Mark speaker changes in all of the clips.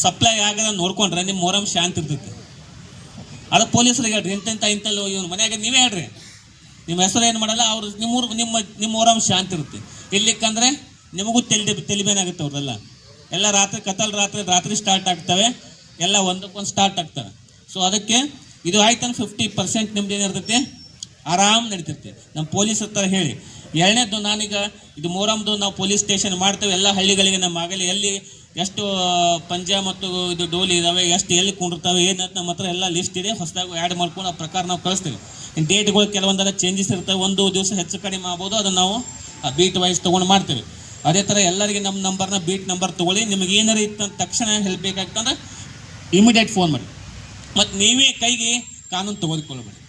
Speaker 1: Supply ಆಗದ ನೋಡ್ಕೊಂಡ್ರೆ ನಿಮ್ಮ ಮೊಹರಂ ಶಾಂತಿ ಇರ್ತೈತಿ. ಅದು ಪೊಲೀಸರಿಗೆ ಹೇಳ್ರಿ, ಇಂತೆಲ್ಲ ಇವನು ಮನ್ಯಾಗ ನೀವೇ ಹೇಳ್ರಿ, ನಿಮ್ಮ ಹೆಸರು ಏನು ಮಾಡಲ್ಲ, ಅವ್ರು ನಿಮ್ಮ ಮೊಹರಂ ಶಾಂತಿ ಇರುತ್ತೆ. ಇಲ್ಲಿಕ್ಕಂದ್ರೆ ನಿಮಗೂ ತೆಲಿಬೇನಾಗುತ್ತೆ ಅವ್ರದೆಲ್ಲ. ಎಲ್ಲ ರಾತ್ರಿ ಸ್ಟಾರ್ಟ್ ಆಗ್ತವೆ, ಎಲ್ಲ ಒಂದಕ್ಕೊಂದು ಸ್ಟಾರ್ಟ್ ಆಗ್ತವೆ. ಸೊ ಅದಕ್ಕೆ ಇದು ಆಯ್ತಂದ್ರೆ 50% ನಿಮ್ದು ಏನಿರ್ತೈತಿ ಆರಾಮ್ ನಡೀತೈತಿ. ನಮ್ಮ ಪೊಲೀಸ್ ಹತ್ರ ಹೇಳಿ. ಎರಡನೇದು, ನಾನೀಗ ಇದು ಮೊಹರಂದು ನಾವು ಪೊಲೀಸ್ ಸ್ಟೇಷನ್ ಮಾಡ್ತೇವೆ. ಎಲ್ಲ ಹಳ್ಳಿಗಳಿಗೆ ನಮ್ಮ ಆಗಲಿ ಎಲ್ಲಿ ಎಷ್ಟು ಪಂಜ ಮತ್ತು ಇದು ಡೋಲಿ ಇದಾವೆ, ಎಷ್ಟು ಎಲ್ಲಿ ಕುಂಡಿರ್ತಾವೆ ಏನಂತ ನಮ್ಮ ಹತ್ರ ಎಲ್ಲ ಲಿಸ್ಟ್ ಇದೆ. ಹೊಸದಾಗಿ ಆ್ಯಡ್ ಮಾಡ್ಕೊಂಡು ಆ ಪ್ರಕಾರ ನಾವು ಕಳಿಸ್ತೀವಿ. ಡೇಟ್ಗಳು ಕೆಲವೊಂದೆಲ್ಲ ಚೇಂಜಸ್ ಇರ್ತವೆ, ಒಂದು ದಿವಸ ಹೆಚ್ಚು ಕಡಿಮೆ ಆಗ್ಬೋದು, ಅದನ್ನು ನಾವು ಬೀಟ್ ವೈಸ್ ತೊಗೊಂಡು ಮಾಡ್ತೀವಿ. ಅದೇ ಥರ ಎಲ್ಲರಿಗೆ ನಮ್ಮ ನಂಬರ್ನ ಬೀಟ್ ನಂಬರ್ ತೊಗೊಳ್ಳಿ. ನಿಮಗೆ ಏನಾರು ಇತ್ತು ತಕ್ಷಣ ಹೆಲ್ಪ್ ಬೇಕಾಗ್ತಂದ್ರೆ ಇಮಿಡಿಯೇಟ್ ಫೋನ್ ಮಾಡಿ. ಮತ್ತು ನೀವೇ ಕೈಗೆ ಕಾನೂನು ತೆಗೆದುಕೊಳ್ಬೇಡಿ.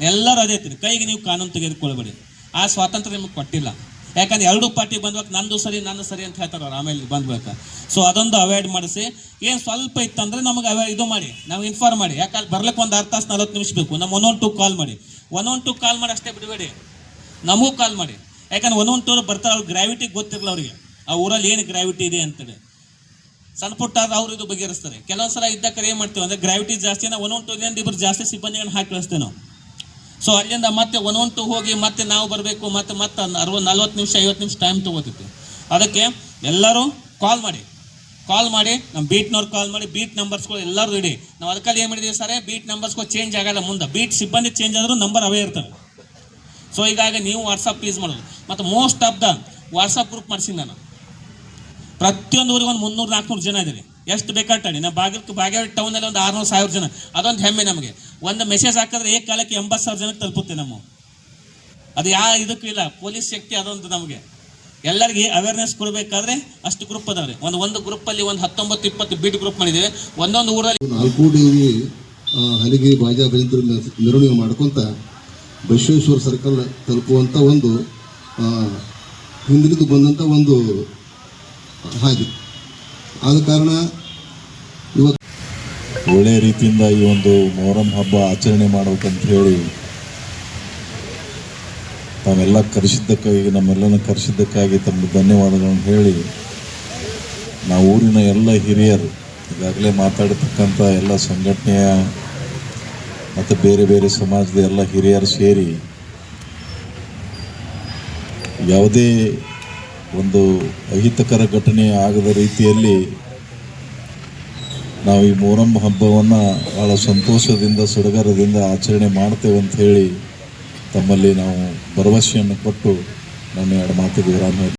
Speaker 1: ಎಲ್ಲರೂ ಅದೇ ಇರ್ತೀರಿ, ಕೈಗೆ ನೀವು ಕಾನೂನು ತೆಗೆದುಕೊಳ್ಬೇಡಿ. ಆ ಸ್ವಾತಂತ್ರ್ಯ ನಿಮಗೆ ಕೊಟ್ಟಿಲ್ಲ. ಯಾಕಂದ್ರೆ ಎರಡೂ ಪಾರ್ಟಿ ಬಂದ್ಬೇಕು, ನಂದು ಸರಿ ಅಂತ ಹೇಳ್ತಾರೆ ಅವ್ರು ಆಮೇಲೆ ಬಂದ್ಬೇಕು. ಸೊ ಅದೊಂದು ಅವಾಯ್ಡ್ ಮಾಡಿಸಿ. ಏನು ಸ್ವಲ್ಪ ಇತ್ತಂದರೆ ನಮಗೆ ಇದು ಮಾಡಿ, ನಾವು ಇನ್ಫಾರ್ಮ್ ಮಾಡಿ. ಯಾಕಂದ್ರೆ ಬರ್ಲಿಕ್ಕೆ ಒಂದು 6 ತಾಸು 40 ನಿಮಿಷ ಬೇಕು. ನಮ್ಮ 112 ಕಾಲ್ ಮಾಡಿ. 112 ಕಾಲ್ ಮಾಡಿ ಅಷ್ಟೇ ಬಿಡಬೇಡಿ, ನಮಗೂ ಕಾಲ್ ಮಾಡಿ. ಯಾಕಂದ್ರೆ 112 ಬರ್ತಾರೆ, ಅವ್ರಿಗೆ ಗ್ರಾವಿಟಿ ಗೊತ್ತಿರಲ್ಲ ಅವರಿಗೆ, ಆ ಊರಲ್ಲಿ ಏನು ಗ್ರಾವಿಟಿ ಇದೆ ಅಂತೇಳಿ. ಸಣ್ಣ ಪುಟ್ಟ ಅವ್ರು ಇದು ಬಗೆಹರಿಸ್ತಾರೆ. ಕೆಲವೊಂದು ಸಲ ಇದ್ದಾಗ ಏನು ಮಾಡ್ತೀವಿ ಅಂದರೆ ಗ್ರಾವಿಟಿ ಜಾಸ್ತಿ, ನಾವು 112 ಇಬ್ಬರು ಜಾಸ್ತಿ ಸಿಬ್ಬಂದಿಗಳನ್ನ ಹಾಕಿ ಕಳಿಸ್ತೇವೆ ನಾವು. ಸೊ ಅಲ್ಲಿಂದ ಮತ್ತೆ 112 ಹೋಗಿ ಮತ್ತೆ ನಾವು ಬರಬೇಕು, ಮತ್ತೆ 40 ನಿಮಿಷ 50 ನಿಮಿಷ ಟೈಮ್ ತೊಗೋತೈತಿ. ಅದಕ್ಕೆ ಎಲ್ಲರೂ ಕಾಲ್ ಮಾಡಿ ನಮ್ಮ ಬೀಟ್ನವ್ರು ಕಾಲ್ ಮಾಡಿ. ಬೀಟ್ ನಂಬರ್ಸ್ಗಳು ಎಲ್ಲರೂ ಇಡಿ. ನಾವು ಅದಕ್ಕಲ್ಲಿ ಏನು ಮಾಡಿದ್ದೀವಿ ಸರ್, ಬೀಟ್ ನಂಬರ್ಸ್ಗಳು ಚೇಂಜ್ ಆಗಲ್ಲ. ಮುಂದೆ ಬೀಟ್ ಸಿಬ್ಬಂದಿ ಚೇಂಜ್ ಆದರೂ ನಂಬರ್ ಅವೇ ಇರ್ತವೆ. ಸೊ ಹೀಗಾಗಿ ನೀವು ವಾಟ್ಸಪ್ ಯೂಸ್ ಮಾಡೋದು. ಮತ್ತು most of the WhatsApp group ಮಾಡಿಸಿ ನಾನು. ಪ್ರತಿಯೊಂದು ಊರಿಗೆ ಒಂದು 300-400 ಜನ ಇದ್ದೀರಿ. ಎಷ್ಟು ಬೇಕಾಗಿ ನಾವು ಬಾಗೇವಾಡಿ ಟೌನಲ್ಲಿ ಒಂದು 600,000 ಜನ. ಅದೊಂದು ಹೆಮ್ಮೆ ನಮಗೆ. ಒಂದು ಮೆಸೇಜ್ ಹಾಕಿದ್ರೆ ಕಾಲಕ್ಕೆ 80,000 ಜನಕ್ಕೆ ತಲುಪುತ್ತೆ ನಮ್ಮ. ಅದು ಇದಕ್ಕೂ ಇಲ್ಲ, ಪೊಲೀಸ್ ಶಕ್ತಿ ಅದೊಂದು ನಮಗೆ. ಎಲ್ಲರಿಗೆ ಅವೇರ್ನೆಸ್ ಕೊಡಬೇಕಾದ್ರೆ ಅಷ್ಟು ಗ್ರೂಪ್ ಅದಾವೆ. ಒಂದು ಗ್ರೂಪಲ್ಲಿ ಒಂದು 19-20 ಬೀಟ್ ಗ್ರೂಪ್ ಮಾಡಿದ್ದೇವೆ. ಒಂದೊಂದು ಊರಲ್ಲಿ
Speaker 2: 4 ಡೇವಿ ಹಲಿಗೆ ಬಾಜಾ ಬೈಂದ್ರ ಮೆರವಣಿಗೆ ಮಾಡ್ಕೊತ ಬಸವೇಶ್ವರ ಸರ್ಕಲ್ ತಲುಪುವಂಥ ಒಂದು ಹಿಂದಿನಿಂದ ಬಂದಂಥ ಒಂದು ಹಾಗೆ. ಆದ ಕಾರಣ ಇವತ್ತು
Speaker 3: ಒಳ್ಳೆಯ ರೀತಿಯಿಂದ ಈ ಒಂದು ಮೊಹರಂ ಹಬ್ಬ ಆಚರಣೆ ಮಾಡಬೇಕಂತ ಹೇಳಿ ತಾವೆಲ್ಲ ಕರೆಸಿದ್ದಕ್ಕಾಗಿ, ನಮ್ಮೆಲ್ಲನ ಕರೆಸಿದ್ದಕ್ಕಾಗಿ ತಮಗೆ ಧನ್ಯವಾದಗಳನ್ನು ಹೇಳಿ, ನಾವು ಊರಿನ ಎಲ್ಲ ಹಿರಿಯರು, ಈಗಾಗಲೇ ಮಾತಾಡತಕ್ಕಂಥ ಎಲ್ಲ ಸಂಘಟನೆಯ ಮತ್ತು ಬೇರೆ ಬೇರೆ ಸಮಾಜದ ಎಲ್ಲ ಹಿರಿಯರು ಸೇರಿ ಯಾವುದೇ ಒಂದು ಅಹಿತಕರ ಘಟನೆ ಆಗದ ರೀತಿಯಲ್ಲಿ ನಾವು ಈ ಮೊಹರಂ ಹಬ್ಬವನ್ನು ಭಾಳ ಸಂತೋಷದಿಂದ ಸಡಗರದಿಂದ ಆಚರಣೆ ಮಾಡ್ತೇವೆ ಅಂತ ಹೇಳಿ ತಮ್ಮಲ್ಲಿ ನಾವು ಭರವಸೆಯನ್ನು ಕೊಟ್ಟು ನನ್ನ 2 ಮಾತಿಗೆ ವಿರಾಮ